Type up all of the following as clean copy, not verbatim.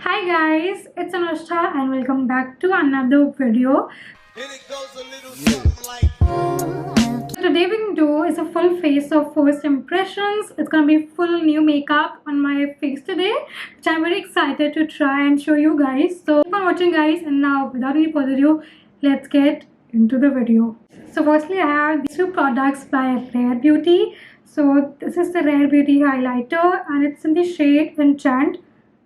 Hi guys, it's Anushtha and welcome back to another video. And it goes a little something like Today we're going to do is a full face of first impressions. It's gonna be full new makeup on my face today, which I'm very excited to try and show you guys. So keep on watching guys, and now without any further ado, let's get into the video. So firstly I have these two products by Rare Beauty. So this is the Rare Beauty highlighter and it's in the shade Enchant.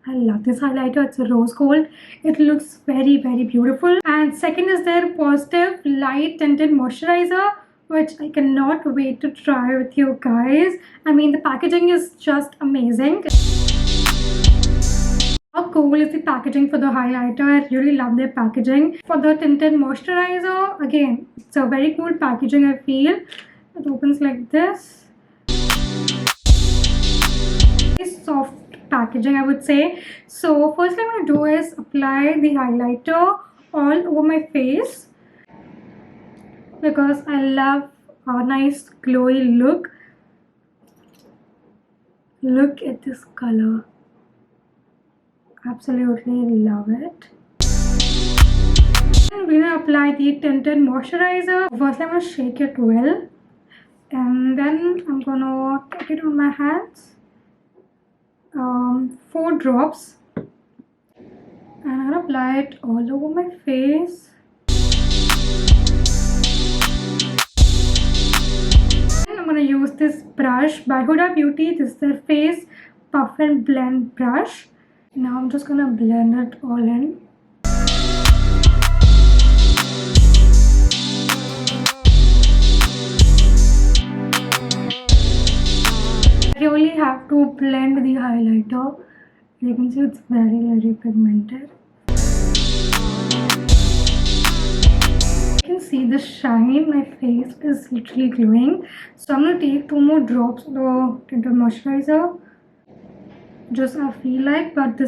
I love this highlighter. It's a rose gold. It looks very beautiful. And second is their Positive Light Tinted Moisturizer, which I cannot wait to try with you guys. I mean, the packaging is just amazing. How cool is the packaging for the highlighter? I really love their packaging. For the tinted moisturizer, again, it's a very cool packaging, I feel. It opens like this. Very soft packaging, I would say. So first thing I'm going to do is apply the highlighter all over my face because I love a nice glowy look. Look at this color. Absolutely love it. And we're going to apply the tinted moisturizer. First I'm going to shake it well, and then I'm going to take it on my hands. 4 drops, and I'm gonna apply it all over my face. And I'm gonna use this brush by Huda Beauty. This is their face puff and blend brush. Now I'm just gonna blend it all in. I really have to blend the highlighter. You can see it's very pigmented. You can see the shine. My face is literally glowing. So I'm gonna take 2 more drops of the tinted moisturizer. Just I feel like, but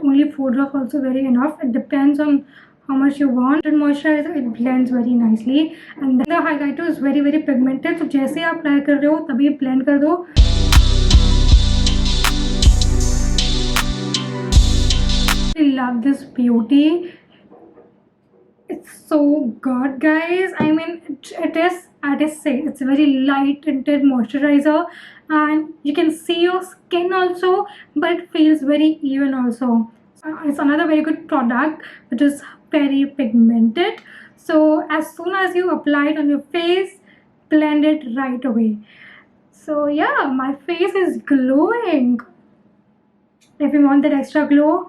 only 4 drops also very enough. It depends on how much you want. Tinted moisturizer, it blends very nicely, and then the highlighter is very pigmented. So जैसे आप apply कर रहे हो तभी blend कर दो. I love this beauty. It's so good guys. I mean it is, I just say it's a very light tinted moisturizer, and you can see your skin also, but it feels very even also. It's another very good product which is very pigmented. So as soon as you apply it on your face, blend it right away. So yeah, my face is glowing. If you want that extra glow,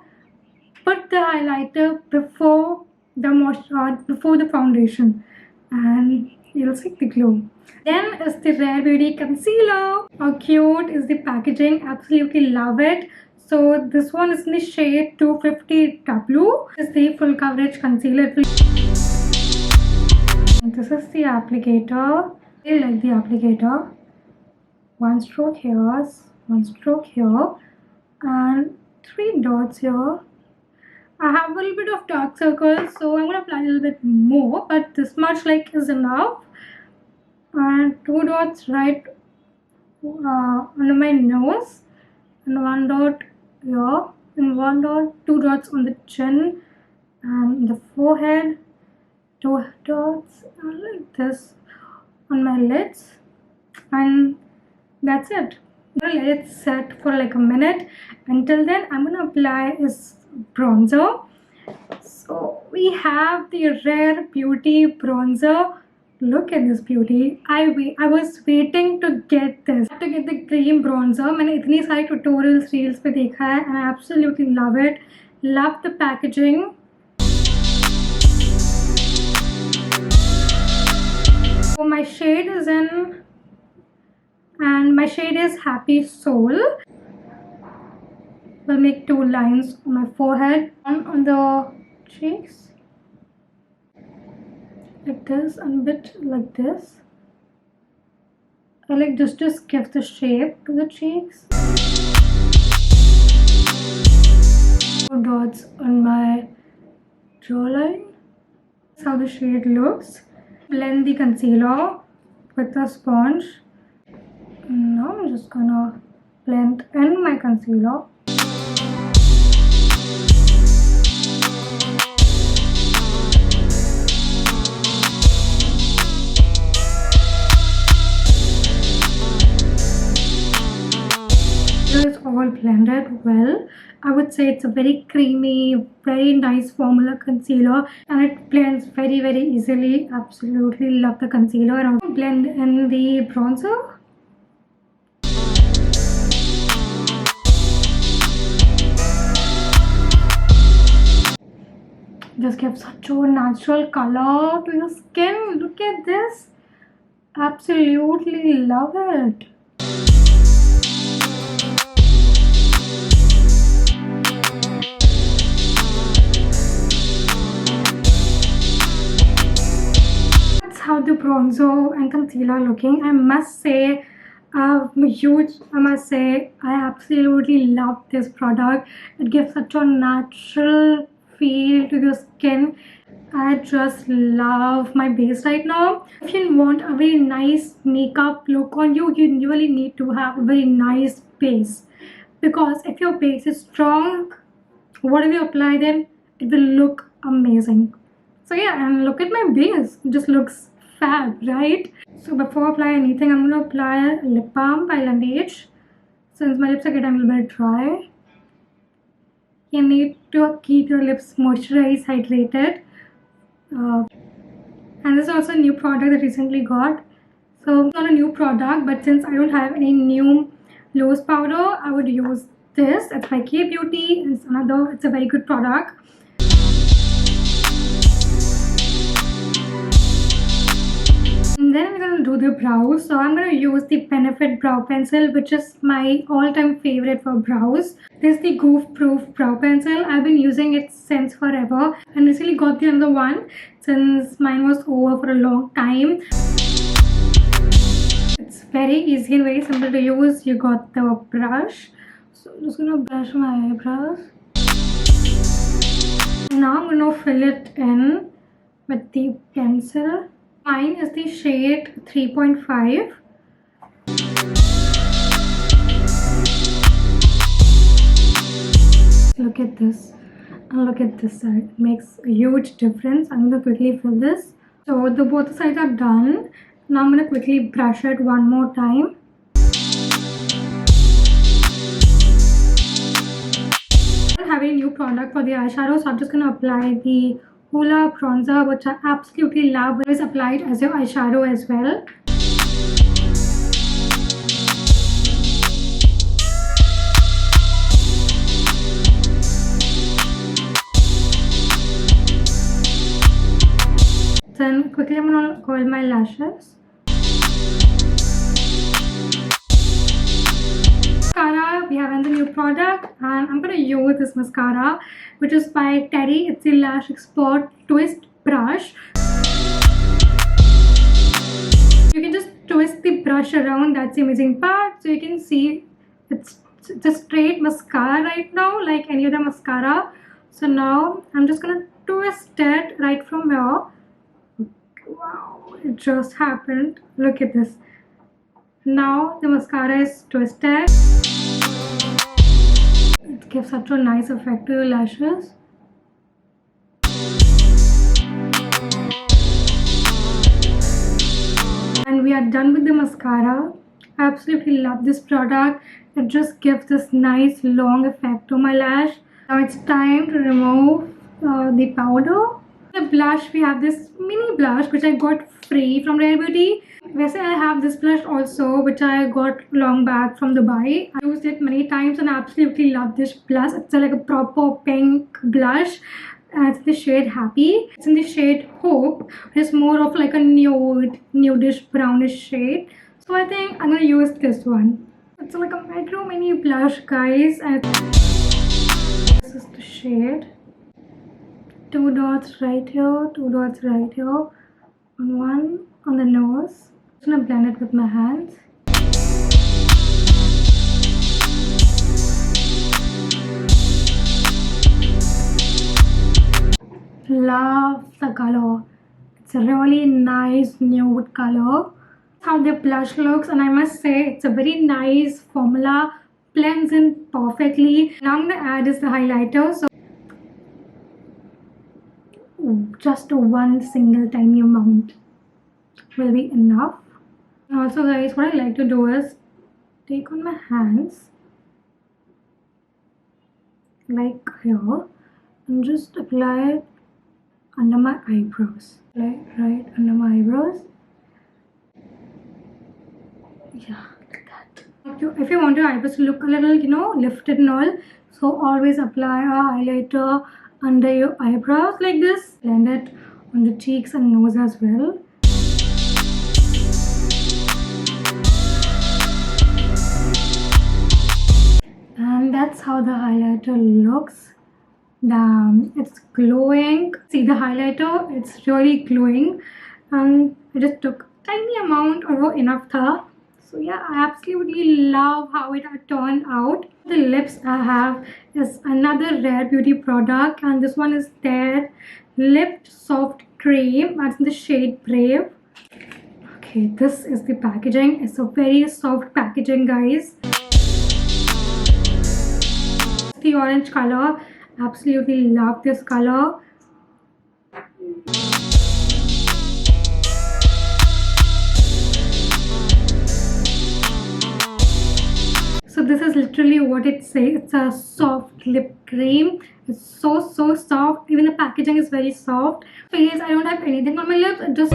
put the highlighter before the foundation, and you'll see the glow. Then is the Rare Beauty concealer. How cute is the packaging? Absolutely love it. So this one is in the shade 250W. This is the full coverage concealer. And this is the applicator. I like the applicator. 1 stroke here, 1 stroke here, and 3 dots here. I have a little bit of dark circles, so I'm going to apply a little bit more, but this much is enough. And 2 dots right under my nose, and 1 dot here, and 1 dot, 2 dots on the chin and the forehead, 2 dots like this on my lids, and that's it. I'm gonna let it set for like a minute. Until then, I'm gonna apply is bronzer. So we have the Rare Beauty bronzer. Look at this beauty. I was waiting to get this. I have to get the cream bronzer. मैंने इतनी सारी tutorials reels पे देखा है, and I absolutely love it. Love the packaging. So my shade is in, and my shade is Happy Soul. We'll make 2 lines on my forehead, on the cheeks like this, and a bit like this. I like just give the shape to the cheeks. 2 dots on my jawline. That's how the shade looks. Blend the concealer with a sponge. Now I'm just gonna blend in my concealer. blend it well. I would say it's a very creamy, very nice formula concealer, and it blends very, very easily. Absolutely love the concealer. And I'll blend in the bronzer. Just gives such a natural color to your skin. Look at this. Absolutely love it. That's how the bronzer and concealer are looking. I must say I absolutely love this product. It gives such a natural feel to your skin. I just love my base right now. If you want a very nice makeup look on you, you really need to have a very nice base. Because if your base is strong, whatever you apply then, it will look amazing. So yeah, and look at my base. It just looks fab, right? So before I apply anything, I'm going to apply lip balm by Laneige. Since my lips are getting a little bit dry, you need to keep your lips moisturized, hydrated. And this is also a new product that I recently got. So it's not a new product, but since I don't have any new loose powder, I would use this. It's by K Beauty. It's a very good product. And then we're going to do the brows. So I'm going to use the Benefit Brow Pencil, which is my all-time favorite for brows. This is the Goof Proof Brow Pencil. I've been using it since forever and recently got the other one since mine was over for a long time. It's very easy and very simple to use. You got the brush. So I'm just going to brush my eyebrows. Now I'm going to fill it in with the pencil. Mine is the shade 3.5. Look at this. And look at this side. It makes a huge difference. I'm going to quickly fill this. So both sides are done. Now I'm going to quickly brush it one more time. I don't have any new product for the eyeshadow, so I'm just going to apply the Hoola bronzer, which I absolutely love. It is applied as your eyeshadow as well. Then quickly I'm going to oil my lashes. Mascara, we have the new product, and I'm going to use this mascara, which is by Terry. It's the Lash Expert Twist Brush. You can just twist the brush around. That's the amazing part. So you can see it's a straight mascara right now, like any other mascara. So now I'm just going to twist it right from here. Wow, it just happened. Look at this. Now the mascara is twisted. It gives such a nice effect to your lashes. And we are done with the mascara. I absolutely love this product. It just gives this nice long effect to my lash. Now it's time to remove the powder. The blush, we have this mini blush which I got free from Rare Beauty. Whereas I have this blush also, which I got long back from Dubai. I used it many times and I absolutely love this blush. It's like a proper pink blush. It's in the shade Happy. It's in the shade Hope. It's more of like a nudish brownish shade. So I think I'm gonna use this one. It's like a Metro Mini blush, guys. And this is the shade. 2 dots right here, 2 dots right here, and one on the nose. I'm gonna blend it with my hands. Love the color. It's a really nice nude color. How the blush looks, and I must say it's a very nice formula, blends in perfectly. Now I'm gonna add is the highlighter. So just one single tiny amount will be enough. And also guys, what I like to do is take on my hands like here, and just apply it under my eyebrows. Like right under my eyebrows. Yeah, like that. If you want your eyebrows to look a little, lifted and all, so always apply a highlighter under your eyebrows like this. Blend it on the cheeks and nose as well. And that's how the highlighter looks. Damn, it's glowing. See the highlighter, it's really glowing. And I just took tiny amount or enough tha. So yeah, I absolutely love how it turned out. The lips I have is another Rare Beauty product, and this one is their Lipped Soft Cream. That's in the shade Brave. Okay, this is the packaging. It's a very soft packaging, guys. The orange color, absolutely love this color. So this is literally what it says. It's a soft lip cream. It's so soft. Even the packaging is very soft. So yes, I don't have anything on my lips. Just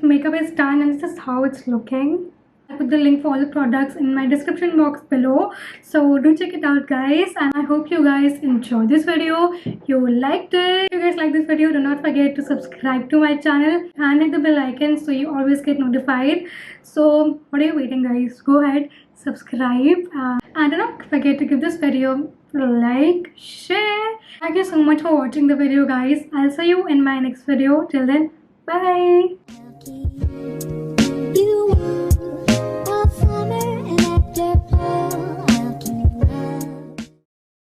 makeup is done, and this is how it's looking. I put the link for all the products in my description box below, so do check it out, guys. And I hope you guys enjoyed this video. You liked it. If you guys like this video, do not forget to subscribe to my channel and hit the bell icon so you always get notified. So what are you waiting, guys? Go ahead, subscribe, and do not forget to give this video a like, share. Thank you so much for watching the video, guys. I'll see you in my next video. Till then, bye.